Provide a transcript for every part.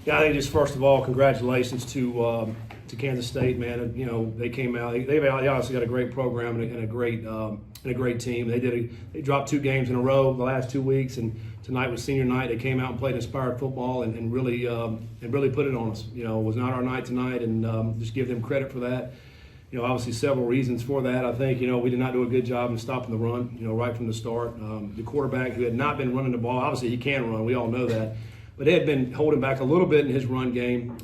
Yeah, I think just first of all, congratulations to Kansas State, man. You know, they came out. They obviously got a great program and a great team. They dropped 2 games in a row the last 2 weeks, and tonight was senior night. They came out and played inspired football and really put it on us. You know, it was not our night tonight, and just give them credit for that. You know, obviously several reasons for that. I think, you know, we did not do a good job in stopping the run, you know, right from the start. The quarterback who had not been running the ball, obviously he can run, we all know that. But they had been holding back a little bit in his run game,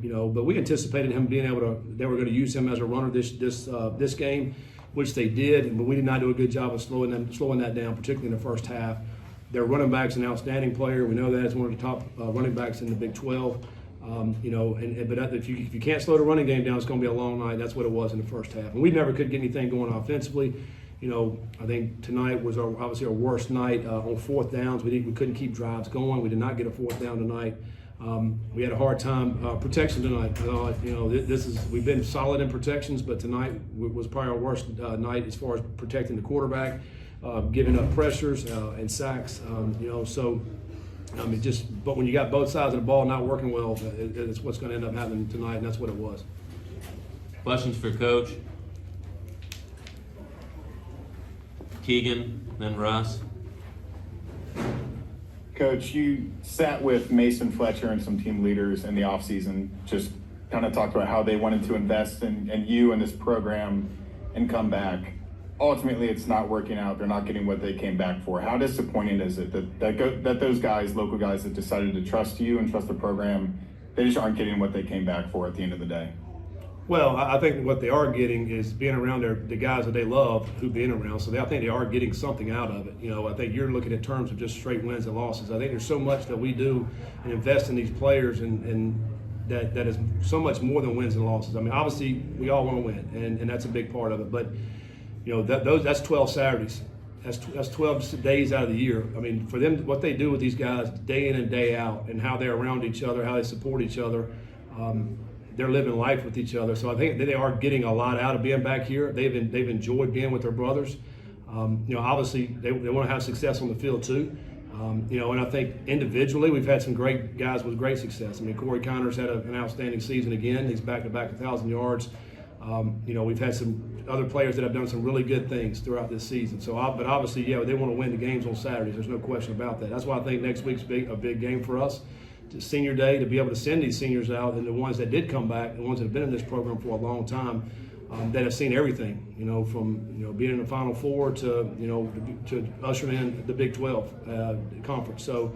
you know, but we anticipated him being able to, they were going to use him as a runner this game, which they did, but we did not do a good job of slowing that down, particularly in the first half. Their running back's an outstanding player. We know that as one of the top running backs in the Big 12. You know, but if you can't slow the running game down, it's going to be a long night. That's what it was in the first half. And we never could get anything going offensively. You know, I think tonight was obviously our worst night on 4th downs. We couldn't keep drives going. We did not get a 4th down tonight. We had a hard time protection tonight. You know, we've been solid in protections, but tonight was probably our worst night as far as protecting the quarterback, giving up pressures and sacks. You know, so. I mean, but when you got both sides of the ball not working well, it's what's going to end up happening tonight, and that's what it was. Questions for Coach? Keegan, then Russ. Coach, you sat with Mason Fletcher and some team leaders in the offseason, just kind of talked about how they wanted to invest in you and this program and come back. Ultimately, it's not working out. They're not getting what they came back for. How disappointing is it that those guys, local guys that decided to trust you and trust the program, they just aren't getting what they came back for at the end of the day? Well, I think what they are getting is being around the guys that they love who've been around. So I think they are getting something out of it. You know, I think you're looking at terms of just straight wins and losses. I think there's so much that we do and invest in these players and that is so much more than wins and losses. I mean, obviously we all want to win, and that's a big part of it. But you know, that's 12 Saturdays. That's 12 days out of the year. I mean, for them, what they do with these guys day in and day out, and how they're around each other, how they support each other, they're living life with each other. So I think they are getting a lot out of being back here. They've enjoyed being with their brothers. You know, obviously they want to have success on the field too. You know, and I think individually we've had some great guys with great success. I mean, Corey Connors had an outstanding season again. He's back-to-back 1,000 yards. You know, we've had some other players that have done some really good things throughout this season. So, but obviously, yeah, they want to win the games on Saturdays. There's no question about that. That's why I think next week's a big game for us. It's Senior Day, to be able to send these seniors out, and the ones that did come back, the ones that have been in this program for a long time, that have seen everything. You know, from being in the Final Four to to ushering in the Big 12 conference. So.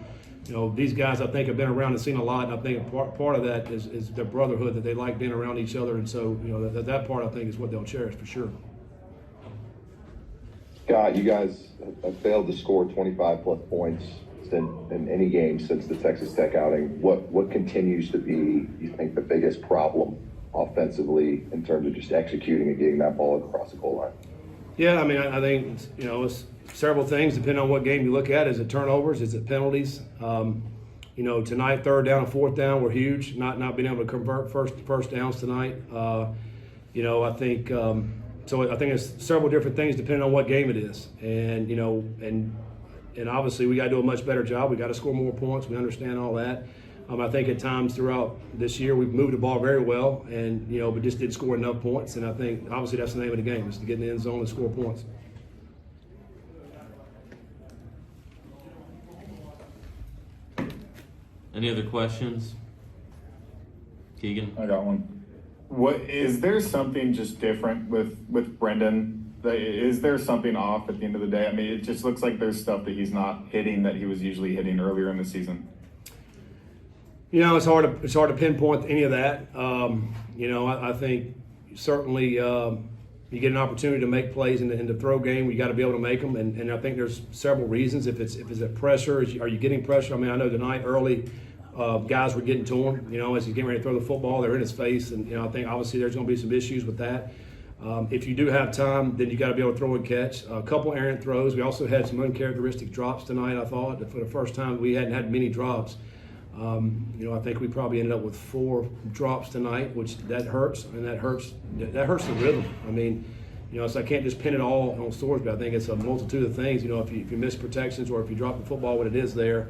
You know, these guys I think have been around and seen a lot, and I think part of that is their brotherhood, that they like being around each other, and so you know that part I think is what they'll cherish for sure. Scott, you guys have failed to score 25 plus points in any game since the Texas Tech outing. What continues to be, you think, the biggest problem offensively in terms of just executing and getting that ball across the goal line? Yeah, I mean, I think it's several things depending on what game you look at. Is it turnovers? Is it penalties? You know, tonight 3rd down and 4th down were huge. Not being able to convert first downs tonight. You know, I think so. I think it's several different things depending on what game it is, and you know, and obviously we got to do a much better job. We got to score more points. We understand all that. I think at times throughout this year we've moved the ball very well, and you know, but just didn't score enough points. And I think obviously that's the name of the game, is to get in the end zone and score points. Any other questions? Keegan? I got one. Is there something just different with Brendan? Is there something off at the end of the day? I mean, it just looks like there's stuff that he's not hitting that he was usually hitting earlier in the season. You know, it's hard to pinpoint any of that. You know, I think certainly you get an opportunity to make plays in the throw game. You got to be able to make them, and I think there's several reasons. If it's a pressure, are you getting pressure? I mean, I know tonight early guys were getting to him. You know, as he's getting ready to throw the football, they're in his face, and you know, I think obviously there's going to be some issues with that. If you do have time, then you got to be able to throw and catch. A couple errant throws. We also had some uncharacteristic drops tonight. I thought that for the first time we hadn't had many drops. You know, I think we probably ended up with 4 drops tonight, which that hurts, and that hurts the rhythm. I mean, you know, so I can't just pin it all on Sorsby. I think it's a multitude of things. You know, if you miss protections or if you drop the football when it is there,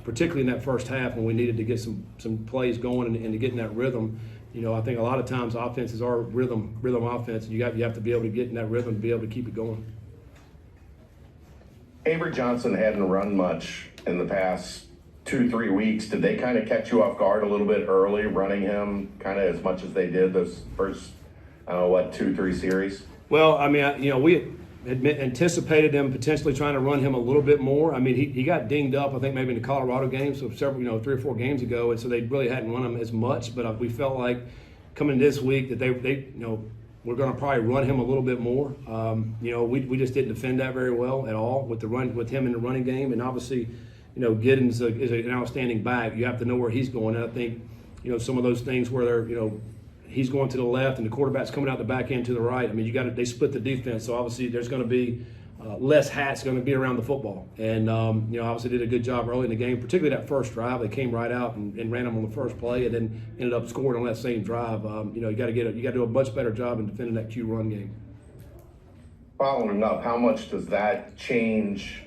particularly in that first half when we needed to get some plays going and to get in that rhythm. I think a lot of times offenses are rhythm offense. You have to be able to get in that rhythm to be able to keep it going. Avery Johnson hadn't run much in the past 2-3 weeks. Did they kind of catch you off guard a little bit early, running him kind of as much as they did those first, 2-3 series? Well, I mean, we had anticipated them potentially trying to run him a little bit more. I mean, he got dinged up, I think maybe in the Colorado game, so several, 3 or 4 games ago, and so they really hadn't run him as much. But we felt like coming this week that they we're going to probably run him a little bit more. We just didn't defend that very well at all with him in the running game, and obviously, Giddens is an outstanding back. You have to know where he's going, and I think, some of those things where they're, he's going to the left and the quarterback's coming out the back end to the right. I mean, they split the defense, so obviously there's going to be less hats going to be around the football. And obviously did a good job early in the game, particularly that first drive. They came right out and ran them on the first play, and then ended up scoring on that same drive. You got to do a much better job in defending that Q run game. Following up, how much does that change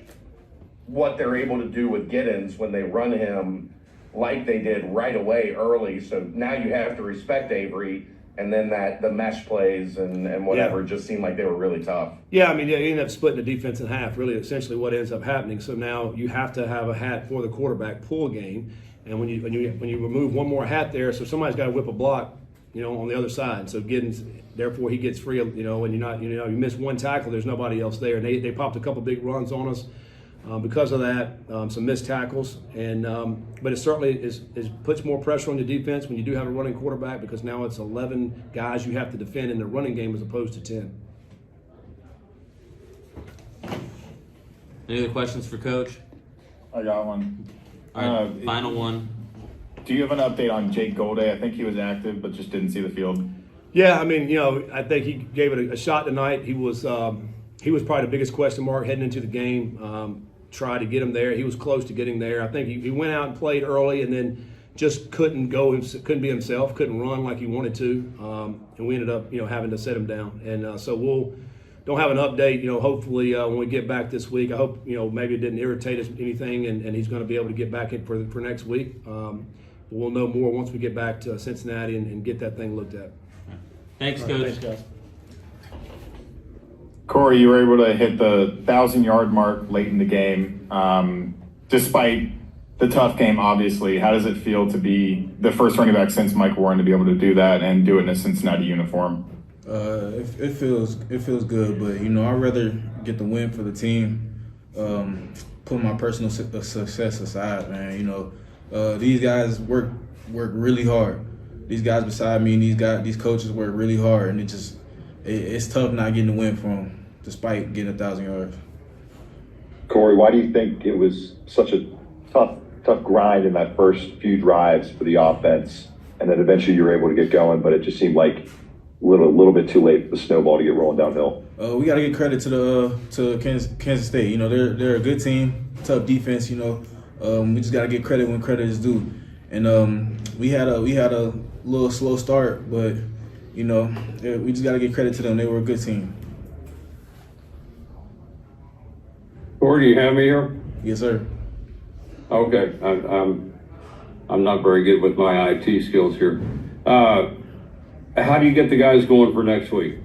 what they're able to do with Giddens when they run him like they did right away early? So now you have to respect Avery, and then the mesh plays and whatever just seemed like they were really tough. Yeah, I mean, you end up splitting the defense in half, really essentially what ends up happening. So now you have to have a hat for the quarterback pull game, and when you remove one more hat there, so somebody's got to whip a block, on the other side. So Giddens, therefore he gets free, and you miss one tackle, there's nobody else there. And they popped a couple big runs on us. Because of that, some missed tackles, but it certainly puts more pressure on the defense when you do have a running quarterback, because now it's 11 guys you have to defend in the running game as opposed to 10. Any other questions for Coach? I got one. All right, final one. Do you have an update on Jake Golday? I think he was active, but just didn't see the field. Yeah, I mean, I think he gave it a shot tonight. He was probably the biggest question mark heading into the game. Tried to get him there. He was close to getting there. I think he went out and played early and then just couldn't be himself, couldn't run like he wanted to. And we ended up, having to set him down. And so don't have an update, hopefully when we get back this week. I hope, maybe it didn't irritate us anything and he's going to be able to get back in for next week. We'll know more once we get back to Cincinnati and get that thing looked at. Thanks, Coach. Thanks, guys. Corey, you were able to hit the 1,000-yard mark late in the game. Despite the tough game, obviously, how does it feel to be the first running back since Mike Warren to be able to do that and do it in a Cincinnati uniform? It feels good, but I'd rather get the win for the team. Put my personal success aside, man. These guys work really hard. These guys beside me, and these coaches work really hard, and it's tough not getting the win for them, despite getting 1,000 yards. Corey, why do you think it was such a tough grind in that first few drives for the offense, and then eventually you were able to get going, but it just seemed like a little bit too late for the snowball to get rolling downhill? We got to give credit to Kansas State. They're a good team, tough defense. We just got to give credit when credit is due. And we had a little slow start, but we just got to give credit to them. They were a good team. Corey, do you have me here? Yes, sir. Okay, I'm not very good with my IT skills here. How do you get the guys going for next week?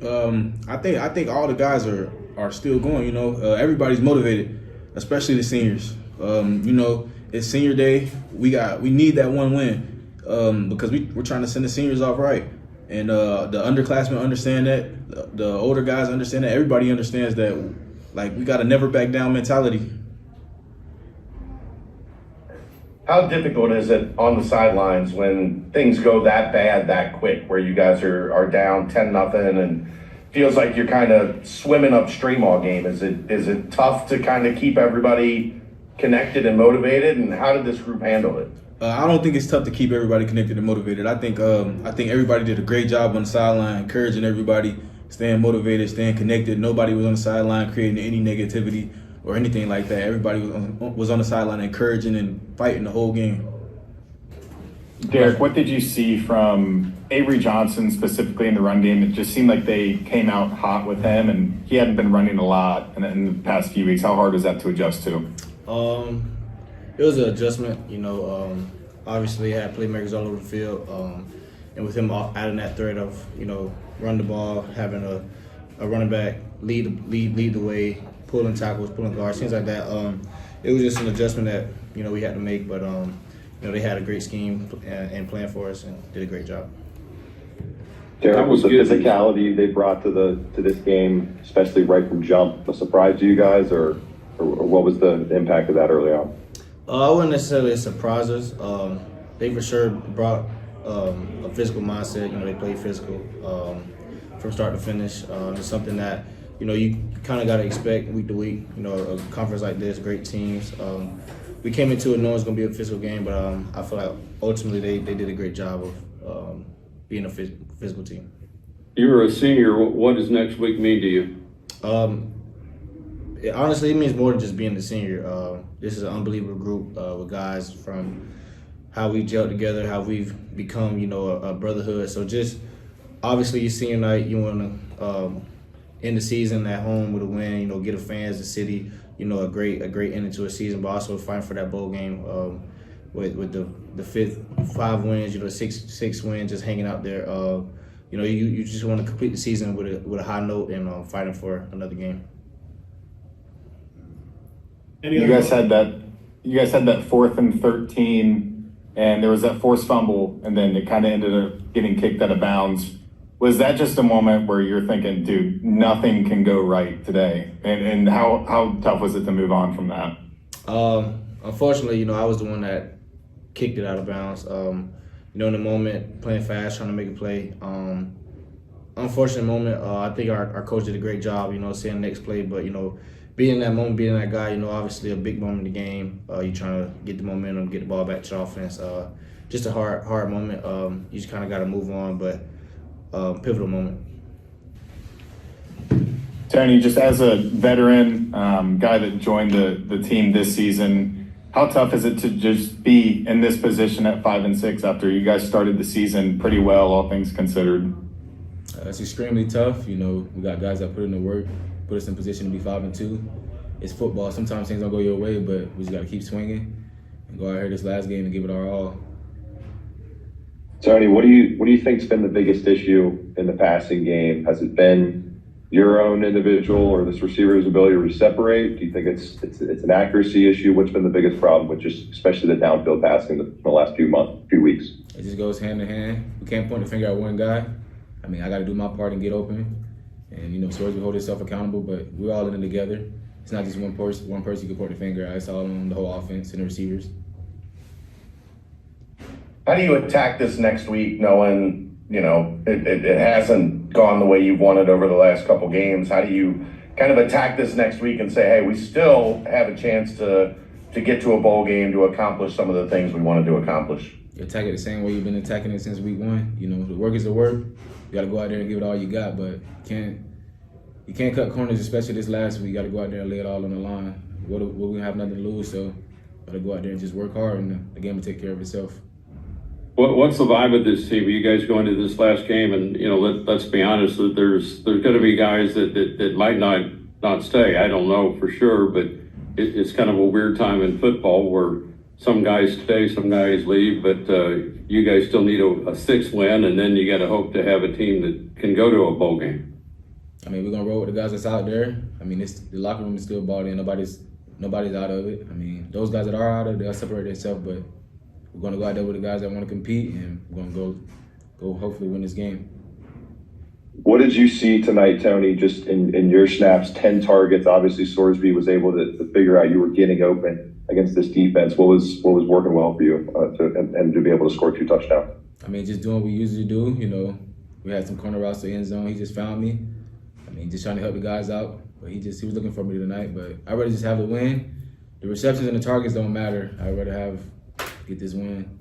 I think all the guys are still going. Everybody's motivated, especially the seniors. It's senior day. We need that one win because we're trying to send the seniors off right, and the underclassmen understand that. The older guys understand that. Everybody understands that. Like, we got a never back down mentality. How difficult is it on the sidelines when things go that bad that quick, where you guys are down 10-0 and feels like you're kind of swimming upstream all game? Is it tough to kind of keep everybody connected and motivated, and how did this group handle it? I don't think it's tough to keep everybody connected and motivated. I think everybody did a great job on the sideline, encouraging everybody, staying motivated, staying connected. Nobody was on the sideline creating any negativity or anything like that. Everybody was on the sideline encouraging and fighting the whole game. Derrick, what did you see from Avery Johnson specifically in the run game? It just seemed like they came out hot with him, and he hadn't been running a lot in the past few weeks. How hard was that to adjust to? It was an adjustment, obviously had playmakers all over the field, and with him adding that threat of, run the ball, having a running back lead the way, pulling tackles, pulling guards, things like that. It was just an adjustment that, we had to make, but, they had a great scheme and plan for us and did a great job. Derrick, was the good. physicality they brought to this game, especially right from jump, a surprise to you guys, or what was the impact of that early on? I wouldn't necessarily surprise us. They for sure brought a physical mindset. They played physical from start to finish. It's something that you kind of got to expect week to week. A conference like this, great teams. We came into it knowing it's going to be a physical game, but I feel like ultimately they did a great job of being a physical team. You're a senior. What does next week mean to you? Honestly, it means more than just being a senior. This is an unbelievable group with guys from how we gelled together, how we've become, a brotherhood. So just obviously your senior night, you want to end the season at home with a win. Get the fans, the city, a great ending to a season, but also fighting for that bowl game with the fifth 5 wins, six wins, just hanging out there. You just want to complete the season with a high note and fighting for another game. You guys had that 4th and 13, and there was that forced fumble, and then it kind of ended up getting kicked out of bounds. Was that just a moment where you're thinking, dude, nothing can go right today? And how tough was it to move on from that? Unfortunately, I was the one that kicked it out of bounds. In the moment, playing fast, trying to make a play. Unfortunate moment. I think our coach did a great job, seeing the next play, but, being in that moment, being that guy, obviously a big moment in the game. You're trying to get the momentum, get the ball back to the offense. Just a hard moment. You just kind of got to move on, but pivotal moment. Tony, just as a veteran guy that joined the team this season, how tough is it to just be in this position at 5 and 6 after you guys started the season pretty well, all things considered? It's extremely tough. We got guys that put in the work, put us in position to be 5 and 2. It's football. Sometimes things don't go your way, but we just got to keep swinging and go out here this last game and give it our all. Tony, what do you think's been the biggest issue in the passing game? Has it been your own individual or this receiver's ability to separate? Do you think it's an accuracy issue? What's been the biggest problem with just especially the downfield passing the last few weeks? It just goes hand in hand. We can't point the finger at one guy. I got to do my part and get open. And, Swords will hold himself accountable, but we're all in it together. It's not just one person you can point the finger at. It's all on the whole offense and the receivers. How do you attack this next week knowing, it hasn't gone the way you've wanted over the last couple games? How do you kind of attack this next week and say, hey, we still have a chance to get to a bowl game, to accomplish some of the things we wanted to accomplish? You attack it the same way you've been attacking it since week 1. The work is the work. You got to go out there and give it all you got, but you can't cut corners, especially this last week. You got to go out there and lay it all on the line. We have nothing to lose, so got to go out there and just work hard, and the game will take care of itself. What's the vibe of this team? You guys go into this last game, and let's be honest. There's going to be guys that might not stay. I don't know for sure, but it's kind of a weird time in football where some guys stay, some guys leave. But you guys still need a 6th win, and then you got to hope to have a team that can go to a bowl game. We're gonna roll with the guys that's out there. The locker room is still balled in. Nobody's out of it. Those guys that are out of it, they'll separate themselves, but we're going to go out there with the guys that want to compete, and we're going to go hopefully win this game. What did you see tonight, Tony, just in your snaps, 10 targets? Obviously, Sorsby was able to figure out you were getting open against this defense. What was working well for you to be able to score 2 touchdowns? Just doing what we usually do. We had some corner routes to the end zone. He just found me. Just trying to help the guys out. But he was looking for me tonight. But I'd rather just have the win. The receptions and the targets don't matter. I'd rather get this win.